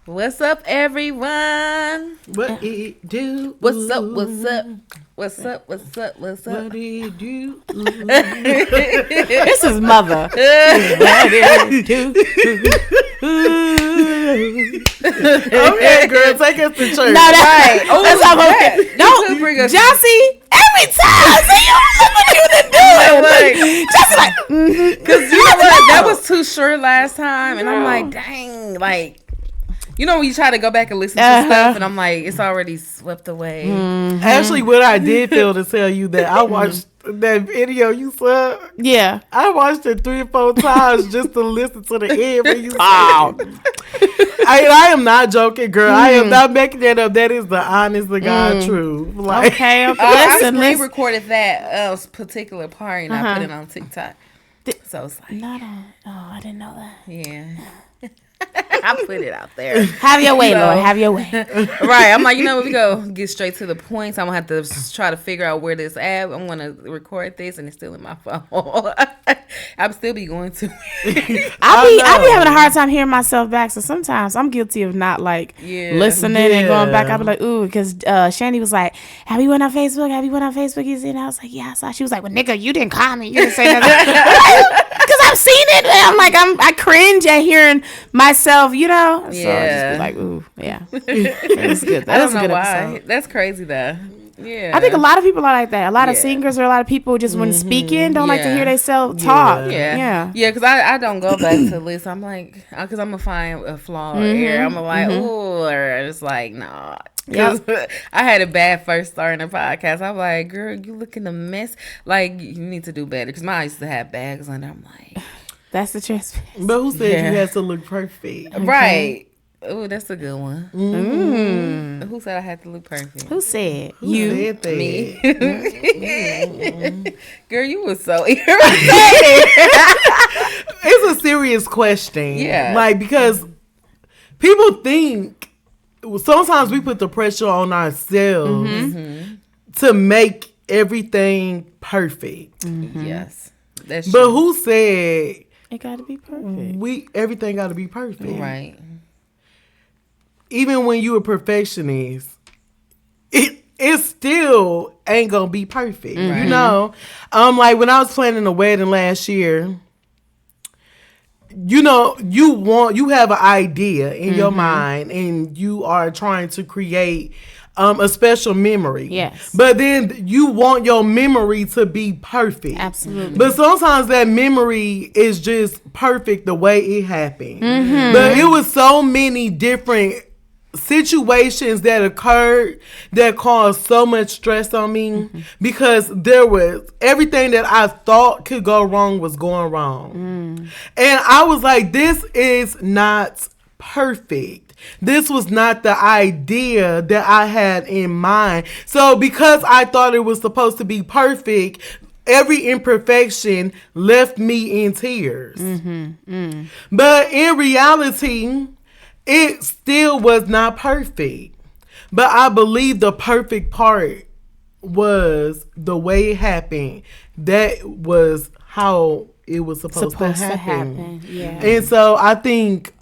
What's up, everyone? What it do? What's up? What's up? What's up? What's up? What's up? What it do? This is mother. What it do? Okay, girl, take us to church. No, that's right. Oh, That's how that. Don't bring us. Jossie. Every time. See, look what you done doing. Just like, Because you know what? That was too short last time. And I'm like, dang. Like, you know when you try to go back and listen to stuff. And I'm like, it's already swept away. Mm-hmm. Actually, what I did feel to tell you that I watched that video you saw. yeah. I watched it 3 or 4 times just to listen to the end when you said I am not joking, girl. I am not making that up. That is the honest to God truth. Like, Okay. I screen Listen. recorded that particular part and I put it on TikTok. So it's like, I didn't know that. yeah. I put it out there. Have your way, So- Lord. Have your way. Right. I'm like, you know what? We go get straight to the points. I'm going to have to try to figure out where this at. I'm going to record this and it's still in my phone. I'm still be going to. I be having a hard time hearing myself back. So sometimes I'm guilty of not like listening and going back. I be like, ooh, because Shandy was like, have you went on Facebook? Have you went on Facebook? You see? And I was like, yeah, I saw. She was like, well, nigga, you didn't call me. You didn't say nothing. Because I've seen it. And I'm like, I cringe at hearing myself, you know? So I just be like, ooh, yeah. That's good. I That was don't a good know why. episode. That's crazy, though. Yeah. I think a lot of people are like that. A lot of singers or a lot of people just when speaking don't like to hear themselves talk. Yeah, because I don't go back to listen. I'm like, because I'm gonna find a flaw or error. I'm gonna like, ooh, or it's like, nah. Because I had a bad first start in the podcast. I'm like, girl, you looking a mess. Like, you need to do better. Because mine used to have bags on there. I'm like, That's the transparency. but who said you had to look perfect? right. Oh, that's a good one. Who said I had to look perfect? Who said? Who said that? Me. Girl, you was so irritated. It's a serious question. Yeah. Like, because people think sometimes we put the pressure on ourselves to make everything perfect. Yes. That's But true. who said It got to be perfect. everything got to be perfect? Right. Even when you a perfectionist, it still ain't gonna be perfect. You know, like when I was planning a wedding last year. You know, you have an idea in your mind, and you are trying to create a special memory. Yes. But then you want your memory to be perfect. Absolutely. But sometimes that memory is just perfect the way it happened. But it was so many different situations that occurred that caused so much stress on me because there was everything that I thought could go wrong was going wrong. And I was like, this is not perfect. This was not the idea that I had in mind. So because I thought it was supposed to be perfect, every imperfection left me in tears. But in reality, it still was not perfect. But I believe the perfect part was the way it happened. That was how it was supposed to happen. Yeah. And so I think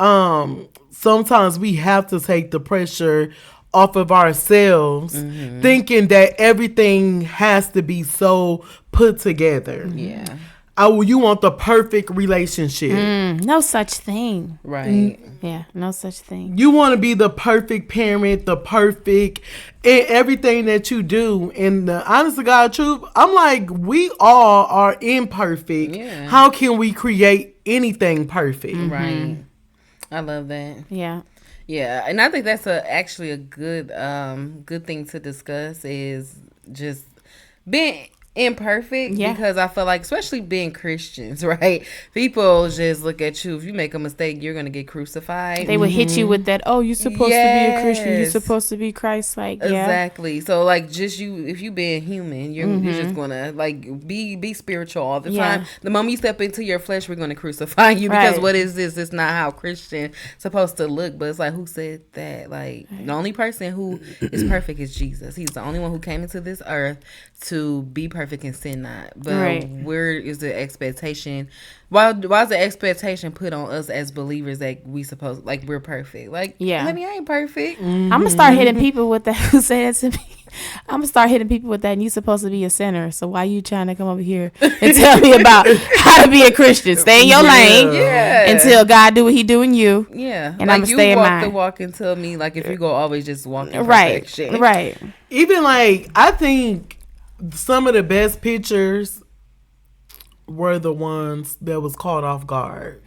sometimes we have to take the pressure off of ourselves, thinking that everything has to be so put together. Yeah. You want the perfect relationship. No such thing. Right. Yeah, no such thing. You want to be the perfect parent, the perfect in everything that you do. And the honest to God truth, I'm like, we all are imperfect. Yeah. How can we create anything perfect? Right. I love that. Yeah. Yeah, and I think that's actually a good good thing to discuss is just being imperfect. Yeah. Because I feel like, especially being Christians, right? People just look at you. If you make a mistake, you're gonna get crucified. They would hit you with that, oh, you're supposed to be a Christian. You're Yes. supposed to be Christ-like. Yeah. Exactly. So like, just if you being human, you're just gonna like be spiritual all the Yeah. time. The moment you step into your flesh, we're gonna crucify you because Right. what is this? It's not how Christian supposed to look. But it's like, who said that? Like the only person who is perfect is Jesus. He's the only one who came into this earth to be perfect and sin not. But where is the expectation? Why is the expectation put on us as believers that we supposed like we're perfect? Like, honey, I ain't perfect. I'm gonna start hitting people with that. Who say that to me? I'm gonna start hitting people with that. And you supposed to be a sinner, so why you trying to come over here and tell me about how to be a Christian? Stay in your lane until God do what He do in you. Yeah, and like I'm gonna stay in mine. You walk the walk and tell me like if you go always just walk in perfection. Right. Even like I think some of the best pictures were the ones that was caught off guard.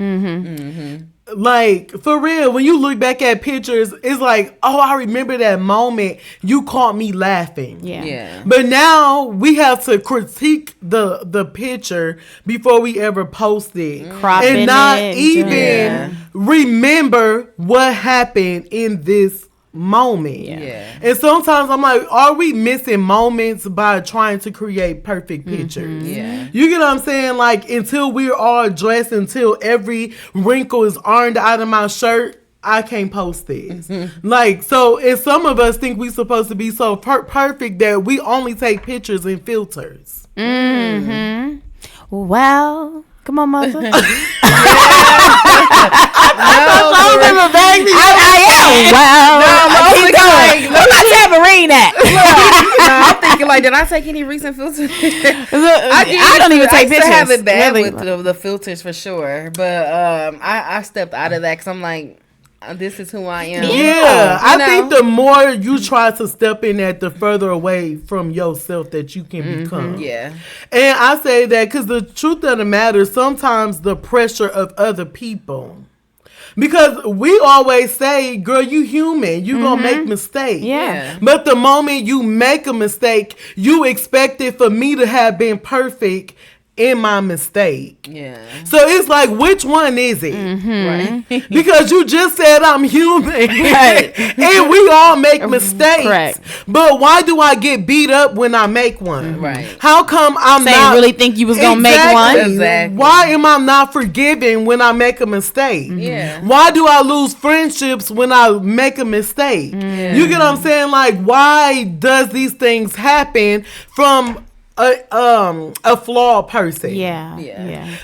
Like, for real, when you look back at pictures, it's like, oh, I remember that moment you caught me laughing. Yeah. But now we have to critique the picture before we ever post it. Cropping and not even remember what happened in this moment. And sometimes I'm like, are we missing moments by trying to create perfect pictures? You get what I'm saying? Like, until we're all dressed, until every wrinkle is ironed out of my shirt, I can't post this. Like, so if some of us think we're supposed to be so perfect that we only take pictures in filters. Well, come on, mother. I'm thinking like, did I take any recent filters? I don't even take pictures. I have it bad with the filters for sure, but I stepped out of that because I'm like, this is who I am. I think the more you try to step in that, the further away from yourself that you can become. And I say that because the truth of the matter, sometimes the pressure of other people. Because we always say, girl, you human. You gonna make mistakes. But the moment you make a mistake, you expect it for me to have been perfect in my mistake. So it's like, which one is it? Because you just said I'm human. And we all make mistakes. But why do I get beat up when I make one? How come I'm not really think you was gonna make one? Why am I not forgiven when I make a mistake? Why do I lose friendships when I make a mistake? You get what I'm saying? Like, why does these things happen from a flawed person?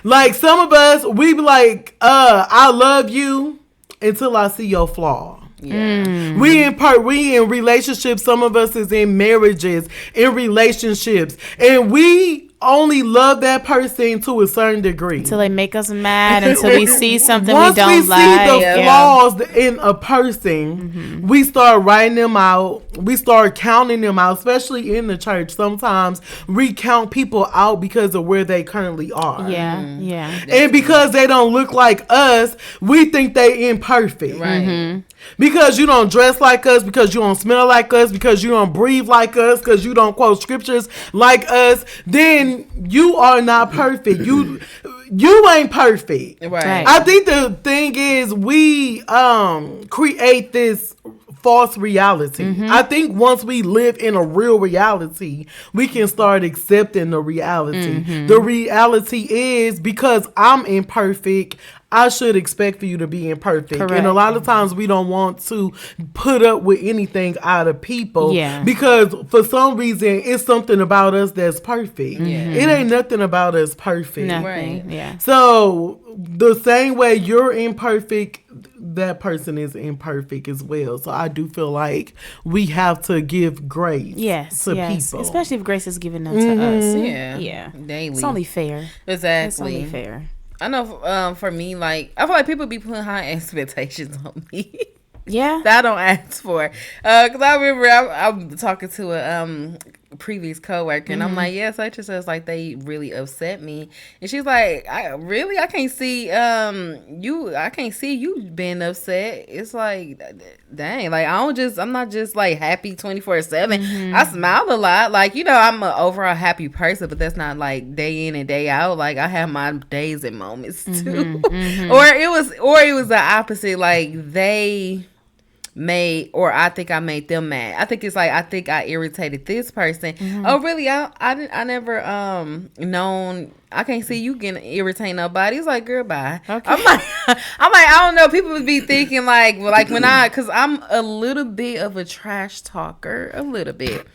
Like, some of us, we be like, I love you until I see your flaw. We in relationships. Some of us is in marriages, in relationships, and we only love that person to a certain degree until they make us mad, until we see something we don't like. Once we see the flaws in a person, we start writing them out. We start counting them out, especially in the church. Sometimes we count people out because of where they currently are. And because they don't look like us, we think they imperfect. Because you don't dress like us, because you don't smell like us, because you don't breathe like us, because you don't quote scriptures like us, then you are not perfect. You ain't perfect. I think the thing is we create this false reality. I think once we live in a real reality, we can start accepting the reality. The reality is, because I'm imperfect, I should expect for you to be imperfect. And a lot of times we don't want to put up with anything out of people because for some reason it's something about us that's perfect. It ain't nothing about us perfect. So the same way you're imperfect, that person is imperfect as well. So I do feel like we have to give grace to people. Especially if grace is given unto us. Daily. It's only fair. Exactly. It's only fair. I know for me, like, I feel like people be putting high expectations on me. That I don't ask for. Because I remember I'm talking to a previous coworker, and I'm like, such and such, like, they really upset me. And she's like, I can't see you being upset. It's like, dang, like, I'm not just like happy 24/7. I smile a lot, like, I'm an overall happy person, but that's not like day in and day out. Like, I have my days and moments too. Or it was the opposite, like they I think I made them mad. I think it's like, I think I irritated this person. Oh, really? I never known. I can't see you getting irritate nobody. It's like, girl, bye. Okay. I'm like, I don't know. People would be thinking like because I'm a little bit of a trash talker, a little bit.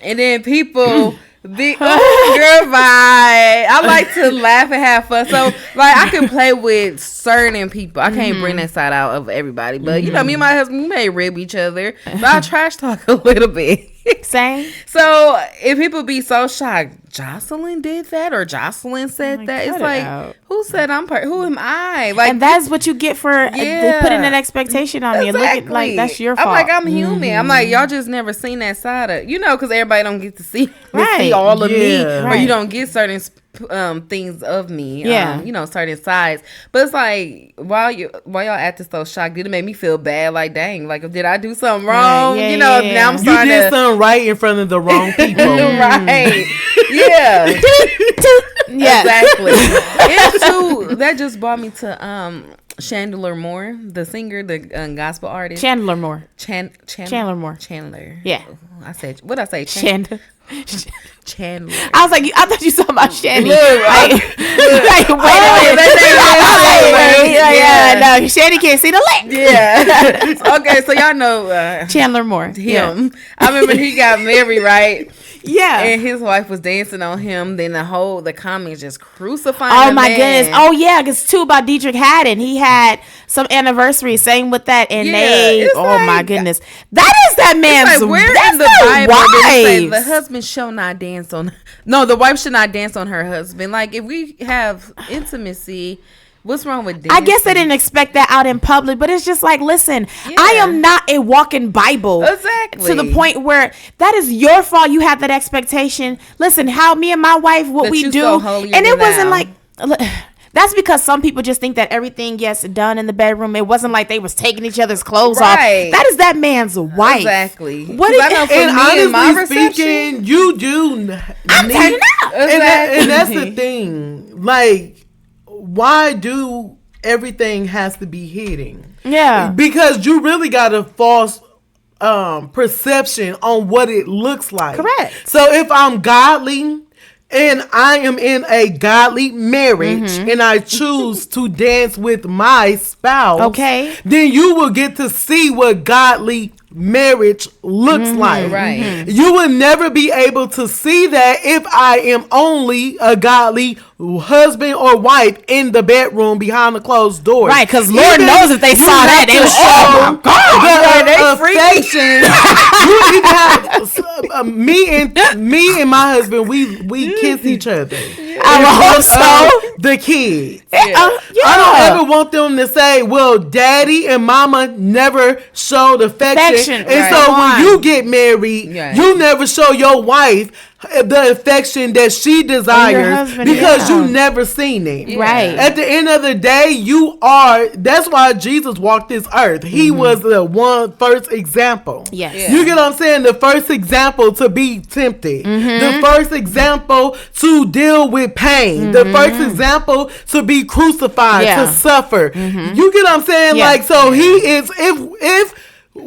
And then people The girl vibe. I like to laugh and have fun. So like I can play with certain people. I can't bring that side out of everybody. But you know, me and my husband, we may rib each other. But I trash talk a little bit. Same. So if people be so shocked, Jocelyn did that or Jocelyn said that, it's like, who said who am I? Like, and that's what you get for putting an expectation on me. Look at, like, that's your fault. I'm like, I'm human. I'm like, y'all just never seen that side of, because everybody don't get to see all of me, or you don't get certain things of me, certain sides. But it's like, while y'all acting so shocked, did it make me feel bad? Like, dang, like, did I do something wrong? Now I'm starting you did something right in front of the wrong people. Right. Yeah. Exactly. That just brought me to Chandler Moore, the singer, the gospel artist. Chandler Moore. Chandler Moore. Chandler. Yeah. What'd I say? Chandler. I was like, I thought you saw about Shandy. No, Shandy can't see the light. Yeah. Okay, so y'all know Chandler Moore. Him. Yeah. I remember he got married, right? Yeah. And his wife was dancing on him. Then the comments just crucifying Oh, the my man. goodness. Oh, yeah. Because, too, about Dietrich Haddon. He had some anniversary. Same with that. And my goodness. That is that man's like, where that's in the Bible wife. did it say the husband shall not dance on... No, the wife should not dance on her husband. Like, if we have intimacy... What's wrong with dancing? I guess they didn't expect that out in public, but it's just like, listen, I am not a walking Bible. Exactly. To the point where that is your fault. You have that expectation. Listen, how me and my wife, what we do. So and it wasn't like... That's because some people just think that everything gets done in the bedroom. It wasn't like they was taking each other's clothes off. That is that man's wife. Exactly. What is, I know for and me honestly my speaking, you do. I'm turning up. Exactly. And that's the thing. Like, why do everything has to be hidden? Yeah. Because you really got a false perception on what it looks like. Correct. So if I'm godly and I am in a godly marriage and I choose to dance with my spouse, then you will get to see what godly marriage looks like. Right. You will never be able to see that if I am only a godly husband or wife in the bedroom behind the closed doors. Right, because Lord knows if they saw that, they would show me and my husband, we kiss each other. I hope so. The kids. I don't ever want them to say, well, daddy and mama never showed affection. And so when you get married, you never show your wife the affection that she desires because you never seen it. Right. At the end of the day, that's why Jesus walked this earth. He was the first example. Yes. You get what I'm saying? The first example to be tempted. The first example to deal with pain. The first example to be crucified, to suffer. You get what I'm saying? Yeah. Like, so he is, if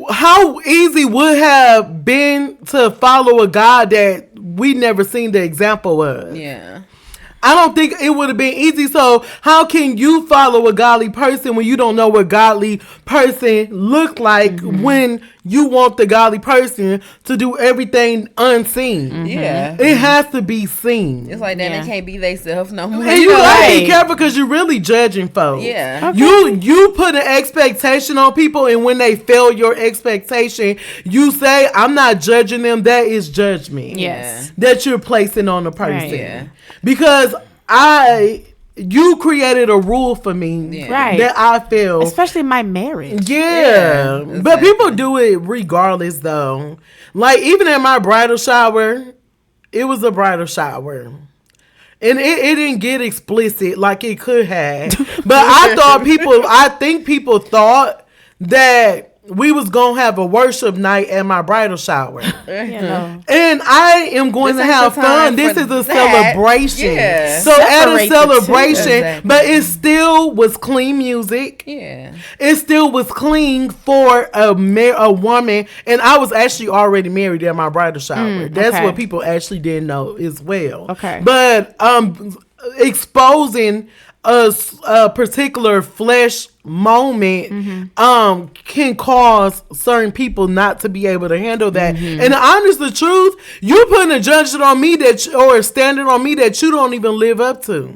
how easy would have been to follow a God that we never seen the example of? Yeah. I don't think it would have been easy. So how can you follow a godly person when you don't know what godly person look like when you want the godly person to do everything unseen? Yeah. It has to be seen. It's like that they can't be themselves no more. And you gotta be careful because you're really judging folks. Yeah. Okay. You put an expectation on people, and when they fail your expectation, you say, I'm not judging them. That is judgment. Yes. That you're placing on the person. Right. Yeah. Because you created a rule for me that I feel. Especially my marriage. Yeah. Exactly. But people do it regardless though. Like even at my bridal shower, it was a bridal shower. And it didn't get explicit like it could have. But I think people thought that we was going to have a worship night at my bridal shower. And I am going to have fun. This is a celebration. Yeah. So at a celebration, but it still was clean music. Yeah. It still was clean for a woman. And I was actually already married at my bridal shower. That's what people actually didn't know as well. Okay. But exposing a particular flesh moment can cause certain people not to be able to handle that. And the honest the truth, you putting a judgment on me or a standard on me that you don't even live up to.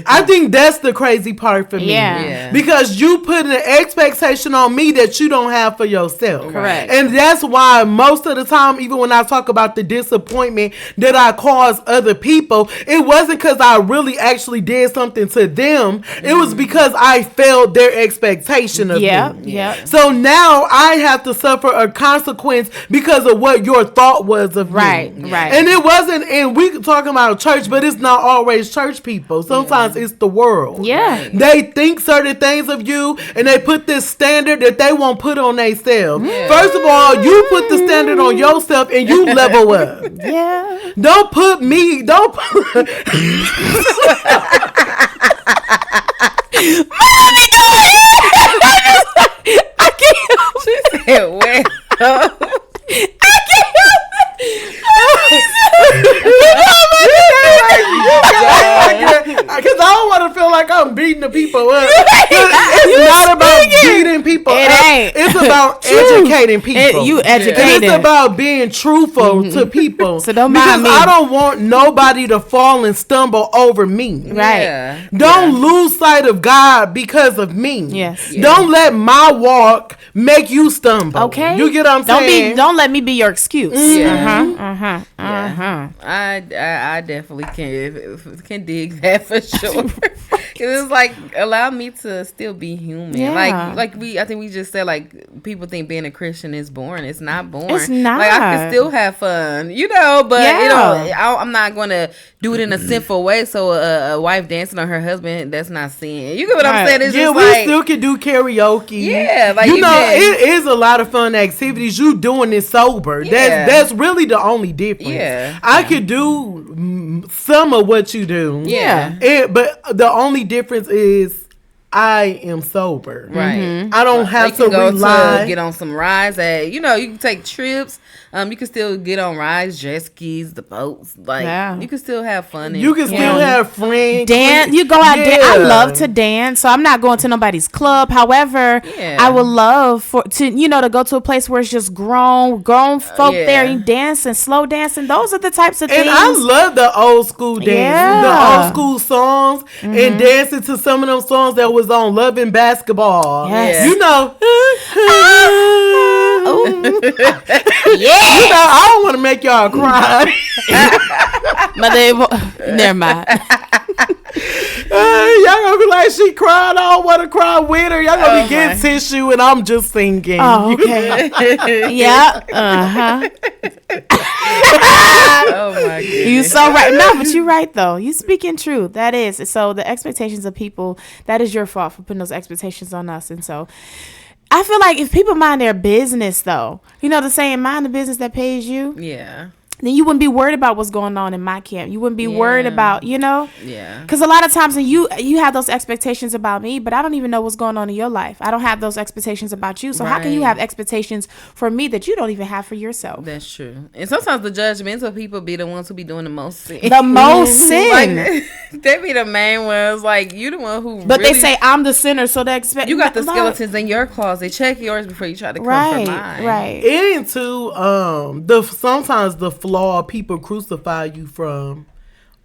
I think that's the crazy part for me. Yeah. Because you put an expectation on me that you don't have for yourself. Correct. And that's why most of the time, even when I talk about the disappointment that I cause other people, it wasn't because I really actually did something to them. It was because I failed their expectation of me. Yeah. So now I have to suffer a consequence because of what your thought was of me. Right. And it wasn't, and we talking about church, but it's not always church people. Sometimes it's the world. Yeah. They think certain things of you, and they put this standard that they won't put on themselves. First of all, you put the standard on yourself and you level up. Yeah. Don't put me, don't put... Mommy, go ahead. I can't. She said, well. I can't help Because I don't want to feel like I'm beating the people up. It's not about beating people up. It's about educating people. You educated. It's about being truthful to people. So don't mind me. Because I don't want nobody to fall and stumble over me. Right. Yeah. Don't lose sight of God because of me. Yes. Don't let my walk make you stumble. Okay. You get what I'm saying? Don't let me be your excuse. Yeah. I definitely can dig that for sure. It's like allow me to still be human. Yeah. I think we just said like people think being a Christian is boring. It's not boring. It's not. Like I can still have fun, but I'm not gonna do it in a sinful way. So a wife dancing on her husband, that's not sin. You get what I'm saying? It's just we still can do karaoke. Yeah, like it is a lot of fun activities. You doing it sober. Yeah. That's really the only difference. Yeah. I could do some of what you do. Yeah. But the only difference is I am sober. Right. I don't have to rely. Get on some rides. You can take trips. You can still get on rides, jet skis, the boats. You can still have fun. You can still have friends. Dance. You go out dance. I love to dance, so I'm not going to nobody's club. However, I would love to go to a place where it's just grown folk there and dancing, slow dancing. Those are the types of things. And I love the old school dance, the old school songs, and dancing to some of them songs that was on Love and Basketball. Yes. I don't want to make y'all cry. Never mind. Y'all gonna be like, she cried. I don't want to cry with her. Y'all gonna be getting tissue, and I'm just singing. Oh, okay. Yeah. Oh my goodness. You so right. No, but you're right though. You speaking truth. That is. So the expectations of people, that is your fault for putting those expectations on us. And so I feel like if people mind their business though, the saying, mind the business that pays you. Yeah. Then you wouldn't be worried about what's going on in my camp. You wouldn't be worried about, Yeah. Because a lot of times when you have those expectations about me, but I don't even know what's going on in your life. I don't have those expectations about you. So how can you have expectations for me that you don't even have for yourself? That's true. And sometimes the judgmental people be the ones who be doing the most sin. The most sin. They be the main ones. Like, you the one who But they say I'm the sinner, so they expect... You got the skeletons in your closet. Check yours before you try to come for mine. Right. And too, sometimes the flaw people crucify you from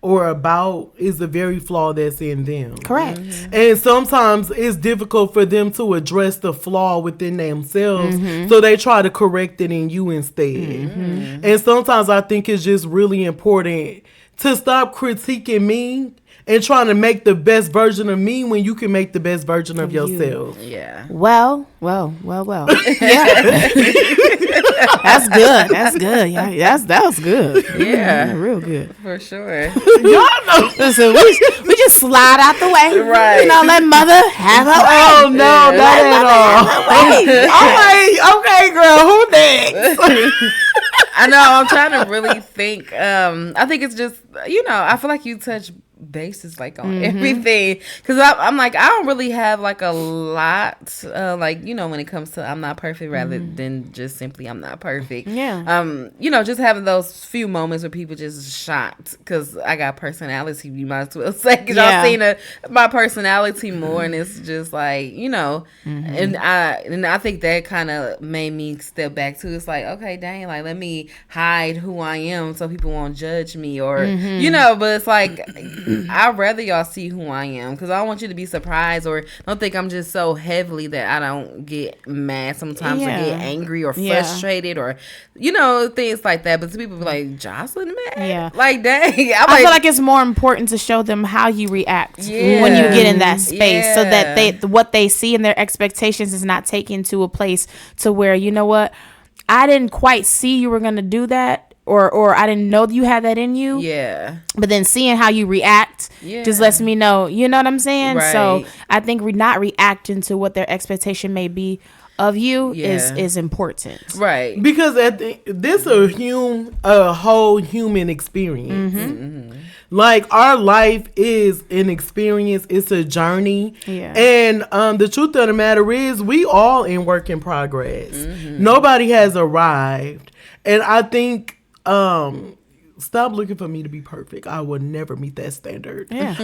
or about is the very flaw that's in them. Correct. And sometimes it's difficult for them to address the flaw within themselves, so they try to correct it in you instead. And sometimes I think it's just really important to stop critiquing me and trying to make the best version of me when you can make the best version of yourself. Yeah. Well. Yeah. That's good. That's good. Yeah, that was good. Yeah. Real good. For sure. Y'all know. Listen, we just slide out the way. Right. Let mother have her way. Oh, no, not at all. Okay, girl, who next? I know. I'm trying to really think. I think it's just, I feel like you touched basis, like on everything, because I'm like, I don't really have like a lot, like, you know, when it comes to I'm not perfect, rather than just simply I'm not perfect. You know, just having those few moments where people just shocked because I got personality, you might as well say, because y'all seen my personality more, and it's just like, you know, and I think that kind of made me step back too. It's like, okay, dang, like, let me hide who I am so people won't judge me, or you know, but it's like, I'd rather y'all see who I am, because I don't want you to be surprised, or don't think I'm just so heavily that I don't get mad sometimes, or get angry or frustrated, or, you know, things like that. But some people be like, Jocelyn, man, like, dang. I feel like it's more important to show them how you react when you get in that space, so that what they see and their expectations is not taken to a place to where, you know what, I didn't quite see you were gonna do that. Or I didn't know you had that in you. Yeah. But then seeing how you react just lets me know, you know what I'm saying? Right. So I think not reacting to what their expectation may be of you is important. Right. Because this is a whole human experience. Like, our life is an experience. It's a journey. Yeah. And the truth of the matter is, we all in work in progress. Nobody has arrived. And I think, stop looking for me to be perfect. I will never meet that standard. Yeah.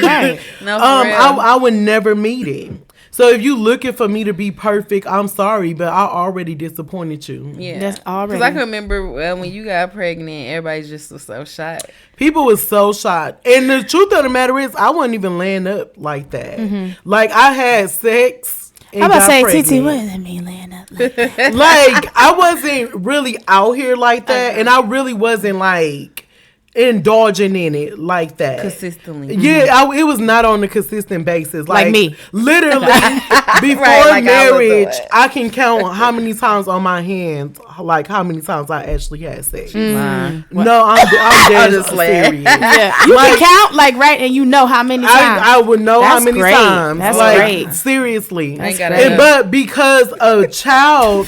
Right. No, I would never meet it. So if you looking for me to be perfect, I'm sorry, but I already disappointed you. Yeah. That's already. Because I can remember when you got pregnant, everybody just was so shocked. People was so shocked. And the truth of the matter is, I wasn't even laying up like that. Like, I had sex. I'm about to say, TT, what does that mean, laying up like that? Like, I wasn't really out here like that, and I really wasn't, like, indulging in it like that consistently. Yeah, it was not on a consistent basis. Like me, literally before marriage, I can count how many times on my hands, like how many times I actually had sex. No, I'm dead serious. Yeah, you can count, like, right, and you know how many times. I would know how many times. That's like, great. Seriously, but because a child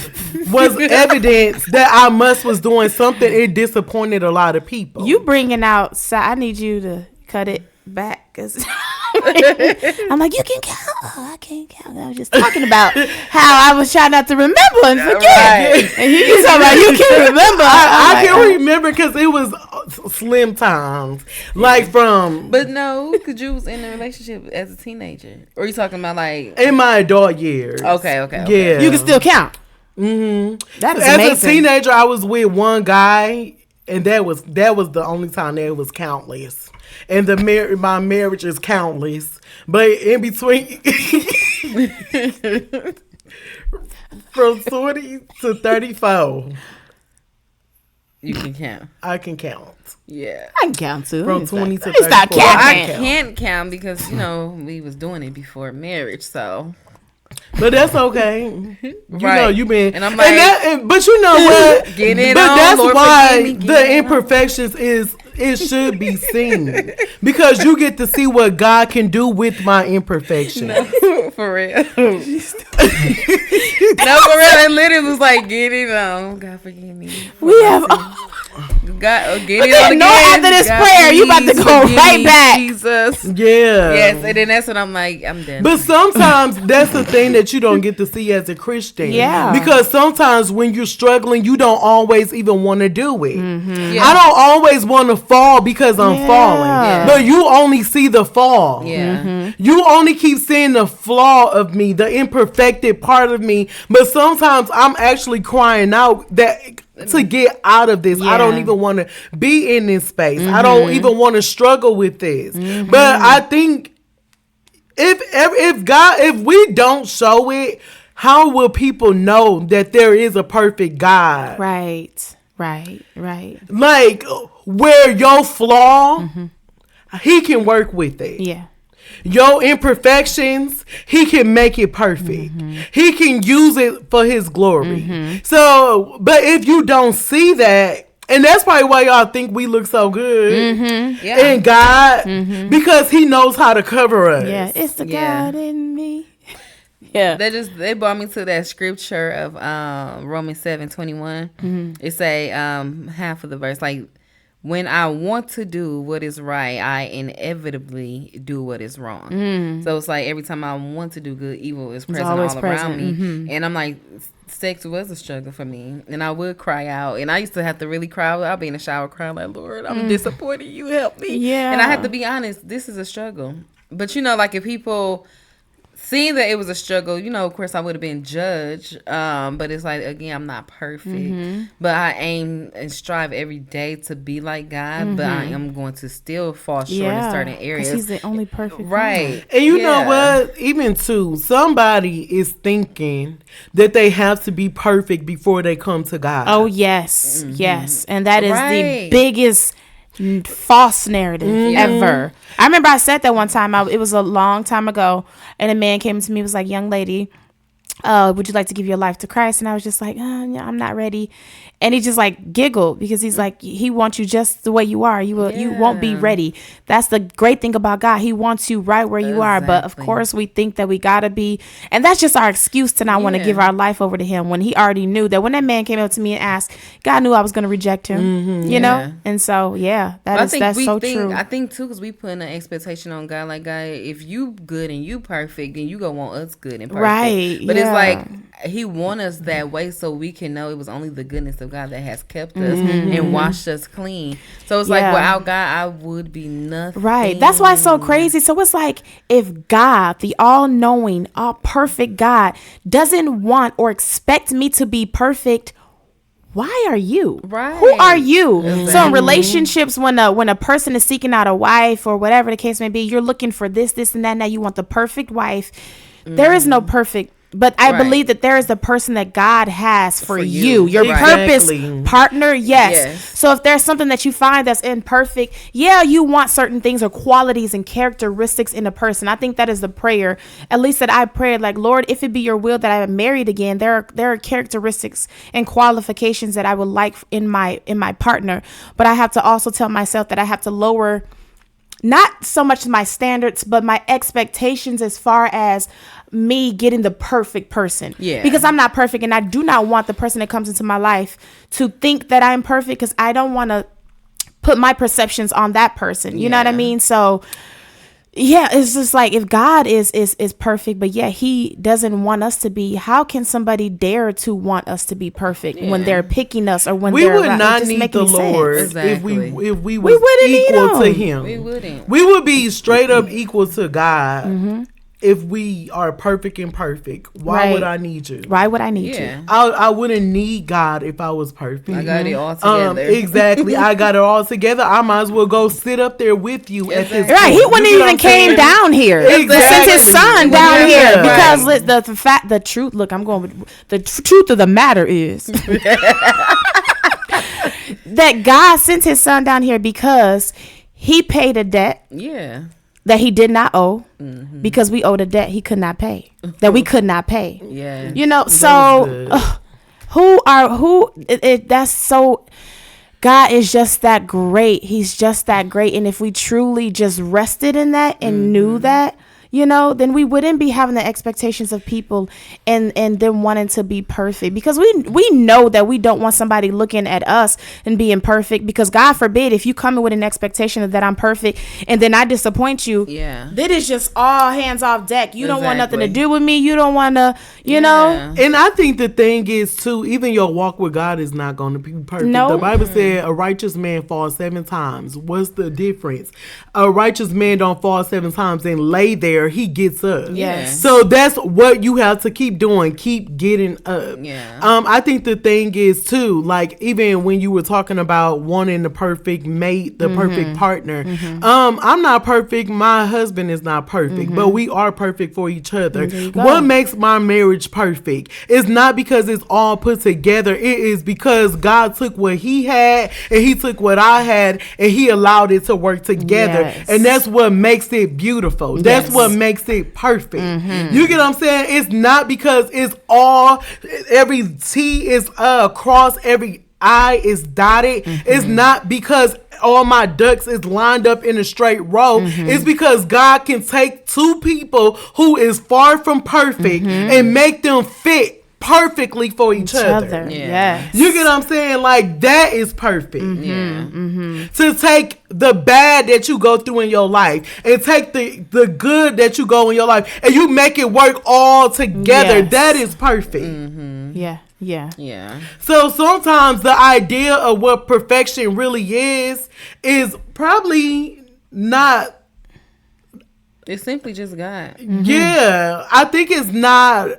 was evidence that I was doing something, it disappointed a lot of people. You bringing out, I need you to cut it back, because I'm like, you can count. Oh, I can't count. I was just talking about how I was trying not to remember and forget. Right. And you talking about you can remember. I can remember because it was slim times. Like from. But no, because you was in a relationship as a teenager. Or you talking about like. In my adult years. Okay. Yeah. You can still count. That is amazing. As a teenager, I was with one guy, and that was the only time that it was countless. And my marriage is countless. But in between from 20 to 34. You can count. I can count. Yeah. I can count too. From 20 to 34. Stop counting. I can't count because, we was doing it before marriage, so. But that's okay. You know, you been, and I'm like, but you know what? Get it but on, that's Lord, why the imperfections it should be seen, because you get to see what God can do with my imperfections. No, for real. No, for real. It literally was like, get it on. God forgive me. We have. God, get it on again. After this God, prayer, you about to go right back. Jesus. Yeah. Yes, and then that's when I'm like, I'm done. But sometimes that's the thing that you don't get to see as a Christian. Yeah. Because sometimes when you're struggling, you don't always even want to do it. Yeah. I don't always want to fall because I'm falling. Yeah. But you only see the fall. Yeah. You only keep seeing the flaw of me, the imperfected part of me. But sometimes I'm actually crying out that to get out of this. I don't even want to be in this space. I don't even want to struggle with this. But I think if we don't show it, how will people know that there is a perfect God? Right. Like, where your flaw, he can work with it. Yeah. Your imperfections, he can make it perfect. He can use it for his glory. So, but if you don't see that, and that's probably why y'all think we look so good in God, because he knows how to cover us. Yeah, it's the God in me. Yeah, they brought me to that scripture of Romans 7:21. It say half of the verse, like, when I want to do what is right, I inevitably do what is wrong. So it's like every time I want to do good, evil is present all around me. And I'm like, sex was a struggle for me. And I would cry out. And I used to have to really cry. I'll be in the shower crying like, Lord, I'm disappointed. You help me. Yeah. And I have to be honest, this is a struggle. But, like if people seeing that it was a struggle, of course I would have been judged. But it's like, again, I'm not perfect. But I aim and strive every day to be like God. But I am going to still fall short in certain areas. He's the only perfect right. And you know what? Even too, somebody is thinking that they have to be perfect before they come to God. Oh, yes. Yes. And that is the biggest false narrative ever. I remember I said that one time. It was a long time ago, and a man came to me, was like, young lady, would you like to give your life to Christ? And I was just like, I'm not ready. And he just like giggled because he's like, he wants you just the way you are. You won't be ready. That's the great thing about God. He wants you right where you are. But of course we think that we gotta be, and that's just our excuse to not want to give our life over to him, when he already knew that when that man came up to me and asked, God knew I was going to reject him, you know? And so, that's so true. I think too, because we put an expectation on God, like, God, if you good and you perfect, then you gonna want us good and perfect. Right. But it's like, he want us that way so we can know it was only the goodness of God that has kept us and washed us clean. So it's like, without God, I would be nothing. Right. That's why it's so crazy. So it's like, if God, the all-knowing, all-perfect God, doesn't want or expect me to be perfect, why are you? Right. Who are you? Exactly. So in relationships, when a person is seeking out a wife or whatever the case may be, you're looking for this, and that. Now you want the perfect wife. There is no perfect. But I believe that there is the person that God has for you. Your purpose partner, yes. So if there's something that you find that's imperfect, you want certain things or qualities and characteristics in a person. I think that is the prayer, at least that I prayed, like, Lord, if it be your will that I am married again, there are characteristics and qualifications that I would like in my partner. But I have to also tell myself that I have to lower not so much my standards, but my expectations as far as me getting the perfect person. Because I'm not perfect, and I do not want the person that comes into my life to think that I'm perfect, because I don't want to put my perceptions on that person. You know what I mean? So it's just like, if God is perfect, but he doesn't want us to be, how can somebody dare to want us to be perfect when they're picking us, or when we would not need the Lord if we was equal to him. We wouldn't. We would be straight up equal to God. If we are perfect and perfect, why would I need you? Why would I need you? I wouldn't need God if I was perfect. I got it all together. Exactly. I got it all together. I might as well go sit up there with you at this point. He wouldn't even came down here. Sent his son down here because the truth. Look, I'm going with the truth of the matter is that God sent his son down here because he paid a debt. That he did not owe, because we owed a debt he could not pay, that we could not pay. So that's so, God is just that great. He's just that great. And if we truly just rested in that and knew that, then we wouldn't be having the expectations of people and them wanting to be perfect, because we know that we don't want somebody looking at us and being perfect, because God forbid if you come in with an expectation that I'm perfect and then I disappoint you, that is just all hands off deck. You don't want nothing to do with me. You don't want to, you know. And I think the thing is too, even your walk with God is not going to be perfect. The Bible said a righteous man falls 7 times. What's the difference? A righteous man don't fall 7 times and lay there. He gets up. So that's what you have to keep doing. Keep getting up. I think the thing is too, like, even when you were talking about wanting the perfect mate, the perfect partner, I'm not perfect. My husband is not perfect, but we are perfect for each other. What makes my marriage perfect is not because it's all put together. It is because God took what he had and he took what I had and he allowed it to work together. And that's what makes it beautiful. That's what makes it perfect. You get what I'm saying? It's not because it's all, every T is crossed, every I is dotted. It's not because all my ducks is lined up in a straight row. It's because God can take 2 people who is far from perfect and make them fit perfectly for each other. Yes. You get what I'm saying? Like, that is perfect. Yeah. To take the bad that you go through in your life and take the good that you go in your life and you make it work all together. Yes. That is perfect. Yeah. So sometimes the idea of what perfection really is probably not. It's simply just God. Yeah, I think it's not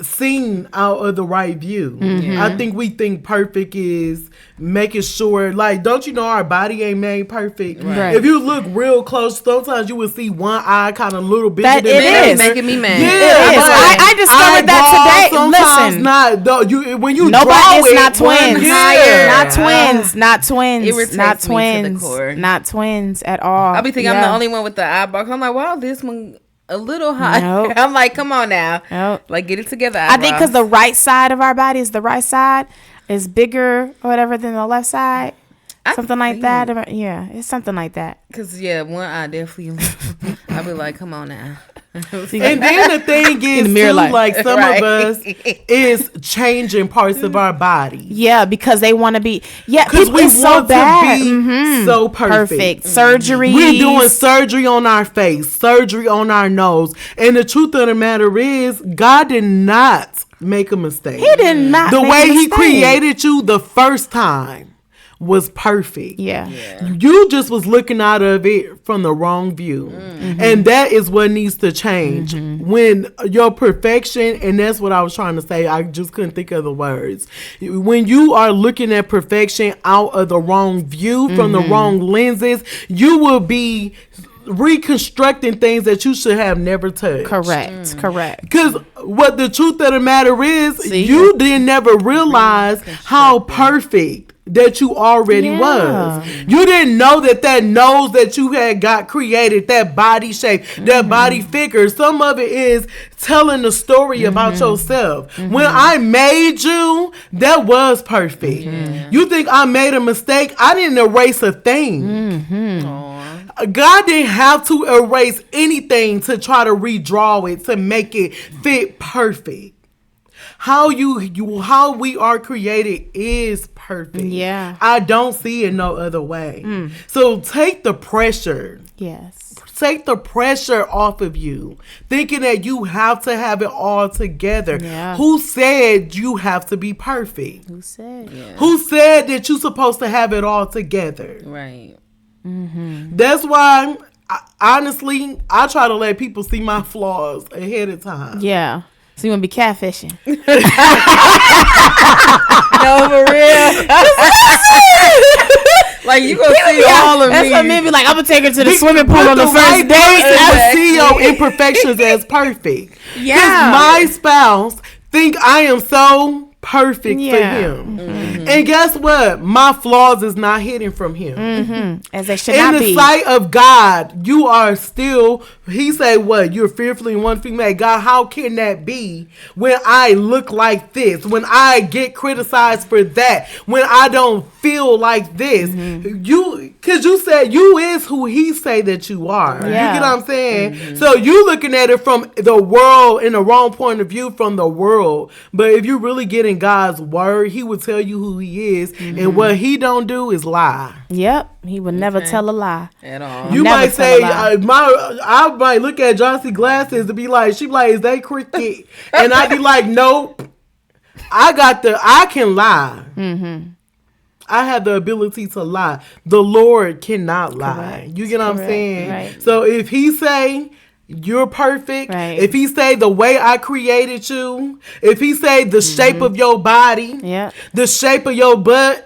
seen out of the right view. I think we think perfect is making sure, like, don't you know our body ain't made perfect? Right. If you look real close, sometimes you will see one eye kind of a little bigger That than it the is. other. Making me mad. Yeah, It is. like, I discovered that today. sometimes Listen. not though. You when you Nobody draw is it, not one twins. higher. Not twins. Not twins. Irritates Not me to the twins. core. Not twins at all. I be thinking I'm the only one with the eyebrows. I'm like, wow, this one a little high. Nope. I'm like, come on now. Nope. Like, get it together. I think because the right side of our body is bigger or whatever than the left side. Something like that. Yeah, it's something like that. Because, one eye definitely. I be like, come on now. And then the thing is, mirror too, light. like some Right. of us is changing parts of our body. Yeah, because they want to be. Yeah, Because people we is so want bad. to be so perfect. Surgery. We're doing surgery on our face, surgery on our nose. And the truth of the matter is, God did not make a mistake. He did not. The make way a he mistake. created you the first time was perfect. Yeah. You just was looking out of it from the wrong view. And that is what needs to change. When your perfection, and that's what I was trying to say, I just couldn't think of the words. When you are looking at perfection out of the wrong view, from the wrong lenses, you will be reconstructing things that you should have never touched. Correct. Because what the truth of the matter is, you didn't never realize how perfect that you already was. You didn't know that nose that you had got created, that body shape, that body figure, some of it is telling the story about yourself. When I made you, that was perfect. You think I made a mistake? I didn't erase a thing. God didn't have to erase anything to try to redraw it to make it fit perfect. How we are created is perfect. Yeah. I don't see it no other way. So take the pressure. Yes. Take the pressure off of you, thinking that you have to have it all together. Yeah. Who said you have to be perfect? Who said? Who said that you're supposed to have it all together? Right. That's why, honestly, I try to let people see my flaws ahead of time. Yeah. So you want to be catfishing? No, for real. Like, you gonna see all of me. That's what men be like. I'm gonna take her to the swimming pool on the first right date. person will see your imperfections as perfect. Yeah. Because my spouse think I am so perfect for him. And guess what? My flaws is not hidden from him. As they should In not the be. sight of God, you are still, he say what? You're fearfully and wonderfully made. God, how can that be when I look like this? When I get criticized for that? When I don't feel like this? Because you said you is who he say that you are. Yeah. You get what I'm saying? So you looking at it from the world, in the wrong point of view from the world. But if you really get in God's word, he will tell you who he is. And what he don't do is lie. Yep. He would never tell a lie. At all. You Never might tell say, a lie. I might look at Johnson's glasses and be like, she be like, is they cricket? And I'd be like, nope. I can lie. I have the ability to lie. The Lord cannot lie. Correct. You get what I'm Correct. saying? Right. So if he say you're perfect, Right. if he say the way I created you, if he say the shape of your body, Yeah. the shape of your butt,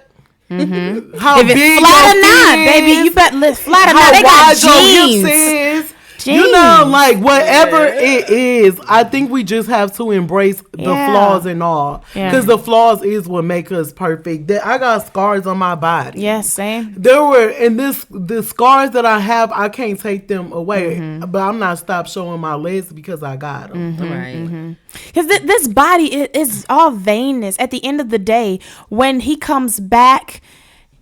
how If big it's flat or your not, feet baby, is, you better lift flat or how not. They got wide your hips jeans. is. You know, Jeans. like whatever it is, I think we just have to embrace the Yeah. flaws and all, Yeah. because the flaws is what make us perfect. I got scars on my body. Yes, same. There were, and the scars that I have, I can't take them away. But I'm not stop showing my legs because I got them. Right. Because this body is all vainness. At the end of the day, when he comes back,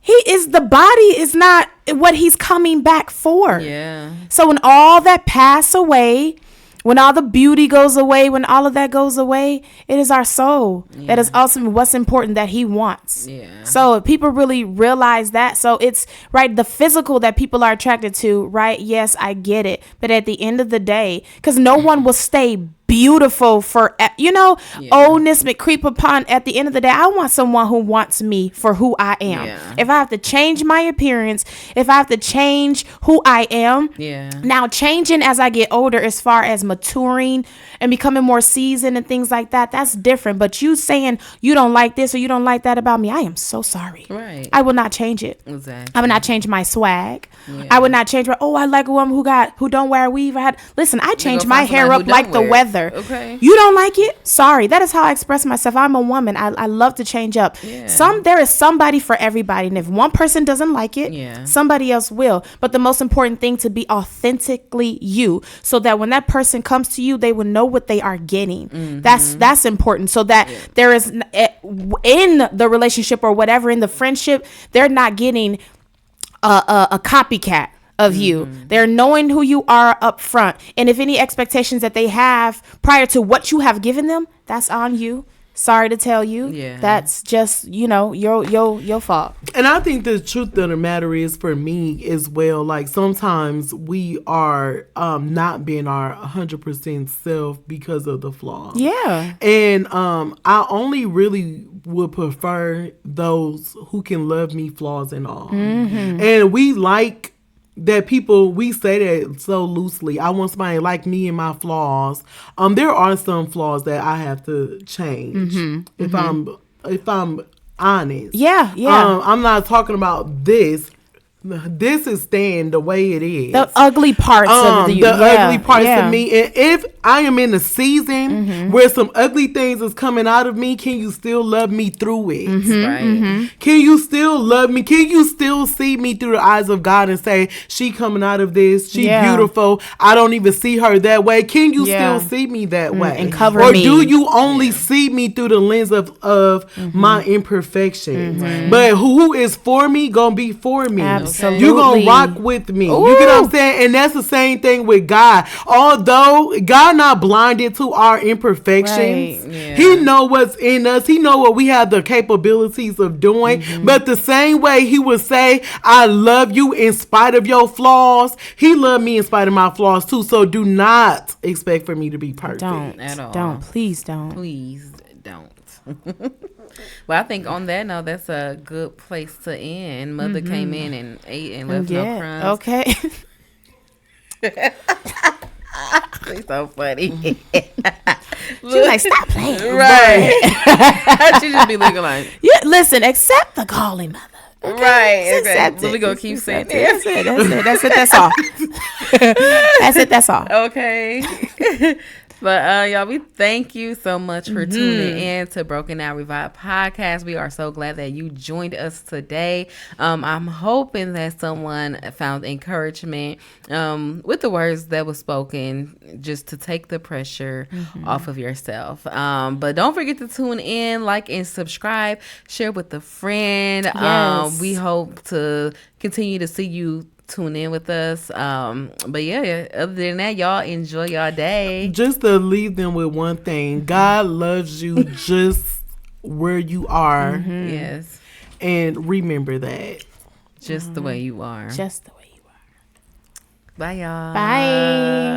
the body is not what he's coming back for. Yeah. So when all that pass away, When all the beauty goes away, when all of that goes away, it is our soul that is ultimately what's important that he wants. Yeah. So if people really realize that, so it's right, the physical that people are attracted to, right? Yes, I get it. But at the end of the day, because no one will stay beautiful for, oldness may creep upon. At the end of the day, I want someone who wants me for who I am. If I have to change my appearance, if I have to change who I am, now changing as I get older as far as maturing and becoming more seasoned and things like that, that's different. But you saying you don't like this or you don't like that about me, I am so sorry. Right. I will not change it. Exactly. I will not change my swag. I would not change I like a woman who don't wear a weave. Listen, I change my hair up like the weather. Okay. You don't like it? Sorry. That is how I express myself. I'm a woman. I love to change up. There is somebody for everybody. And if one person doesn't like it, somebody else will. But the most important thing to be authentically you, so that when that person comes to you, they will know what they are getting. That's important. So that there is in the relationship or whatever, in the friendship, they're not getting a copycat of you. They're knowing who you are up front. And if any expectations that they have prior to what you have given them, that's on you. Sorry to tell you. That's just, your fault. And I think the truth of the matter is, for me as well, like sometimes we are not being our 100% self because of the flaws. Yeah. And I only really would prefer those who can love me flaws and all. And we like that people, we say that so loosely. I want somebody like me and my flaws. There are some flaws that I have to change if I'm honest. Yeah. I'm not talking about this. This is staying the way it is. The ugly parts of you. Ugly parts of me. And if I am in a season where some ugly things is coming out of me, can you still love me through it? Right. Can you still love me? Can you still see me through the eyes of God and say, she coming out of this, she beautiful, I don't even see her that way? Can you still see me that way? And cover or me? Or do you only see me through the lens of my imperfections? But who is for me gonna be for me? Absolutely. You gonna rock with me. Ooh. You get what I'm saying? And that's the same thing with God. Although God not blinded to our imperfections, he know what's in us. He know what we have the capabilities of doing. But the same way he would say, I love you in spite of your flaws, he loved me in spite of my flaws too. So do not expect for me to be perfect. Don't at all. Please don't. Please don't. Well, I think on that note, that's a good place to end. Mother came in and ate and left no crumbs. Okay. She's so funny. She's like, stop playing. Right. She just be looking like, listen, accept the calling, mother. Okay? Right. Accept So it. we gonna keep saying That's it. That's all. That's all. Okay. But y'all, we thank you so much for tuning in to Broken Out Revived podcast. We are so glad that you joined us today. I'm hoping that someone found encouragement with the words that was spoken, just to take the pressure off of yourself. But don't forget to tune in, like and subscribe, share with a friend. Yes. We hope to continue to see you tune in with us. But other than that, y'all enjoy y'all day. Just to leave them with one thing: God loves you just where you are. Yes. And remember that. Just the way you are. Just the way you are. Bye, y'all. Bye.